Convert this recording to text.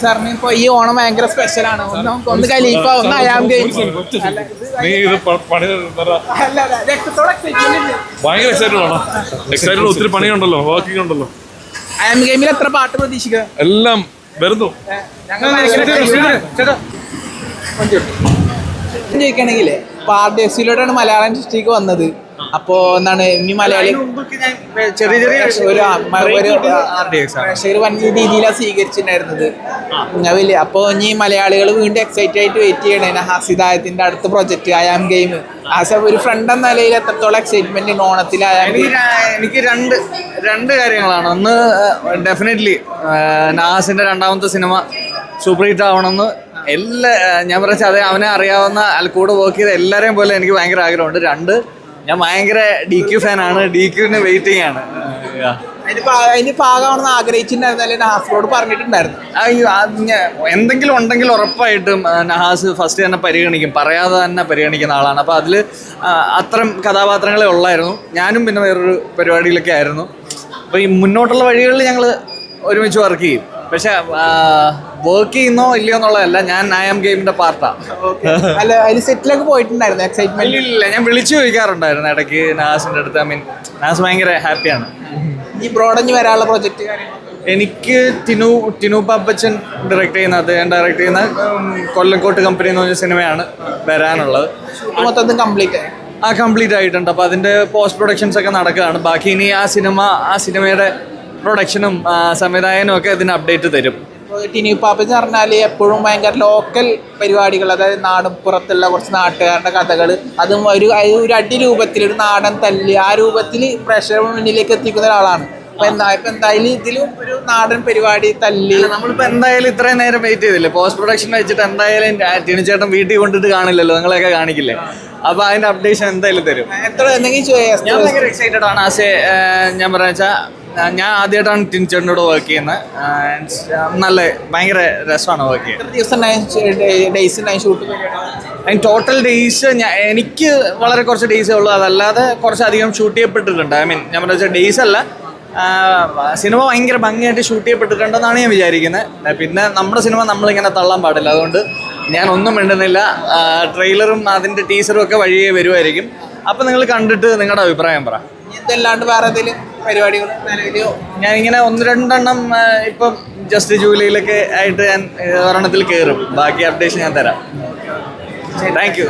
സാറിന് ഇപ്പൊ ഈ ഓണം ഭയങ്കര സ്പെഷ്യലാണ്. ഒന്ന് ഖലീഫ, ഒന്ന് അയാം ഗെയിംസ്. ഒത്തിരി പണിയുണ്ടല്ലോ, വർക്കിംഗ് ഉണ്ടല്ലോ. അയാം ഗെയിമിൽ എത്ര പാട്ട് പ്രതീക്ഷിക്കുക? എല്ലാം വരുന്നു. ചോദിക്കണെങ്കിലേ പാർഡേസിലൂടെയാണ് മലയാളം ഇൻഡസ്ട്രിക്ക് വന്നത്. അപ്പോ എന്താണ് ഇനി മലയാളി പ്രേക്ഷകർ വൻ രീതിയിലാണ് സ്വീകരിച്ചിട്ടുണ്ടായിരുന്നത്. വലിയ അപ്പൊ ഇനി മലയാളികൾ വീണ്ടും എക്സൈറ്റഡ് ആയിട്ട് വെയിറ്റ് ചെയ്യണേ ഹാസിദായത്തിന്റെ അടുത്ത പ്രൊജക്ട് അയാം ഗെയിം. ഒരു ഫ്രണ്ട് എന്ന നിലയിൽ എത്രത്തോളം എക്സൈറ്റ്മെന്റ് ഓണത്തിൽ എനിക്ക് രണ്ട് കാര്യങ്ങളാണ്. ഒന്ന് ഡെഫിനറ്റ്ലി നാസിന്റെ രണ്ടാമത്തെ സിനിമ സൂപ്പർ ഹിറ്റ് ആവണമെന്ന് ഞാൻ പറഞ്ഞ അതെ അവനെ അറിയാവുന്ന കൂടെ വർക്ക് ചെയ്ത എല്ലാവരെയും പോലെ എനിക്ക് ഭയങ്കര ആഗ്രഹമുണ്ട്. രണ്ട്, ഞാൻ ഭയങ്കര DQ ഫാനാണ്. DQവിന് വെയിറ്റിംഗ് ആണ്. അതിന് പാകമാണെന്ന് ആഗ്രഹിച്ചിട്ടുണ്ടായിരുന്നല്ലേ നഹാസിനോട് പറഞ്ഞിട്ടുണ്ടായിരുന്നു? എന്തെങ്കിലും ഉണ്ടെങ്കിൽ ഉറപ്പായിട്ടും നഹാസ് ഫസ്റ്റ് തന്നെ പരിഗണിക്കും, പറയാതെ തന്നെ പരിഗണിക്കുന്ന ആളാണ്. അപ്പോൾ അതിൽ അത്തരം കഥാപാത്രങ്ങളെ ഉള്ളായിരുന്നു. ഞാനും പിന്നെ വേറൊരു പരിപാടിയിലൊക്കെ ആയിരുന്നു. അപ്പോൾ ഈ മുന്നോട്ടുള്ള വഴികളിൽ ഞങ്ങൾ ഒരുമിച്ച് വർക്ക് ചെയ്യും. പക്ഷെ വർക്ക് ചെയ്യുന്നോ ഇല്ലയോ എന്നുള്ളതല്ല, ഞാൻ അയാം ഗെയിമിന്റെ പാർട്ടാണ്. സെറ്റിലൊക്കെ പോയിട്ടുണ്ടായിരുന്നു എക്സൈറ്റ്മെന്റ്? ഇല്ല, ഞാൻ വിളിച്ചു ചോദിക്കാറുണ്ടായിരുന്നു ഇടയ്ക്ക് നാസിന്റെ അടുത്ത്. നാസ് ഭയങ്കര ഹാപ്പിയാണ്. ഈ ബ്രോഡഞ്ഞ് വരാനുള്ള പ്രൊജക്ട് എനിക്ക് ടിനു പാപ്പച്ചൻ ഡയറക്റ്റ് ചെയ്യുന്ന കൊല്ലങ്കോട്ട് കമ്പനി എന്ന് പറഞ്ഞ സിനിമയാണ് വരാനുള്ളത്. മൊത്തത്തിൽ കംപ്ലീറ്റ് ആയിട്ടുണ്ട്. അപ്പോൾ അതിന്റെ പോസ്റ്റ് പ്രൊഡക്ഷൻസ് ഒക്കെ നടക്കുകയാണ്. ബാക്കി ഇനി ആ സിനിമയുടെ പ്രൊഡക്ഷനും സംവിധായകനും ഒക്കെ ഇതിന് അപ്ഡേറ്റ് തരും. ടിനു പാപ്പച്ചൻ പറഞ്ഞാൽ എപ്പോഴും ഭയങ്കര ലോക്കൽ പരിപാടികൾ, അതായത് നാടും പുറത്തുള്ള കുറച്ച് നാട്ടുകാരുടെ കഥകൾ, അതും ഒരു അടി രൂപത്തിൽ ഒരു നാടൻ തല്ല് ആ രൂപത്തിൽ പ്രേക്ഷകരുടെ മുന്നിലേക്ക് എത്തിക്കുന്ന ഒരാളാണ്. അപ്പൊ എന്തായാലും ഇതിലും ഒരു നാടൻ പരിപാടി തല്ല് നമ്മളിപ്പോ എന്തായാലും ഇത്രയും നേരം വെയിറ്റ് ചെയ്തില്ലേ, പോസ്റ്റ് പ്രൊഡക്ഷൻ വെച്ചിട്ട് എന്തായാലും ടിനു ചേട്ടൻ വീട്ടിൽ കൊണ്ടിട്ട് കാണില്ലല്ലോ, നിങ്ങളെയൊക്കെ കാണിക്കില്ലേ. അപ്പൊ അതിന്റെ അപ്ഡേഷൻ എന്തായാലും തരും. ഞാൻ ഭയങ്കര എക്സൈറ്റഡ് ആണ്. ഞാൻ പറഞ്ഞാ ഞാൻ ആദ്യമായിട്ടാണ് ടിനു ചേട്ടനോട് വർക്ക് ചെയ്യുന്നത്. ഭയങ്കര രസമാണ് വർക്ക് ചെയ്യുന്നത്. ടോട്ടൽ ഡേയ്സ് എനിക്ക് വളരെ കുറച്ച് ഡേയ്സേ ഉള്ളൂ. അതല്ലാതെ കുറച്ചധികം ഷൂട്ട് ചെയ്യപ്പെട്ടിട്ടുണ്ട്. ഞാൻ പറഞ്ഞ ഡേയ്സ് അല്ല, സിനിമ ഭയങ്കര ഭംഗിയായിട്ട് ഷൂട്ട് ചെയ്യപ്പെട്ടിട്ടുണ്ടെന്നാണ് ഞാൻ വിചാരിക്കുന്നത്. പിന്നെ നമ്മുടെ സിനിമ നമ്മളിങ്ങനെ തള്ളാൻ പാടില്ല, അതുകൊണ്ട് ഞാൻ ഒന്നും മിണ്ടുന്നില്ല. ട്രെയിലറും അതിൻ്റെ ടീസറും ഒക്കെ വഴിയേ വരുമായിരിക്കും. അപ്പം നിങ്ങൾ കണ്ടിട്ട് നിങ്ങളുടെ അഭിപ്രായം പറ. ഇതല്ലാണ്ട് വേറെ എന്തെങ്കിലും പരിപാടികൾ ഞാനിങ്ങനെ 1-2 ഇപ്പം ജസ്റ്റ് ജൂലൈയിലൊക്കെ ആയിട്ട് ഞാൻ ഒരെണ്ണത്തിൽ കയറും. ബാക്കി അപ്ഡേഷൻ ഞാൻ തരാം. Thank you.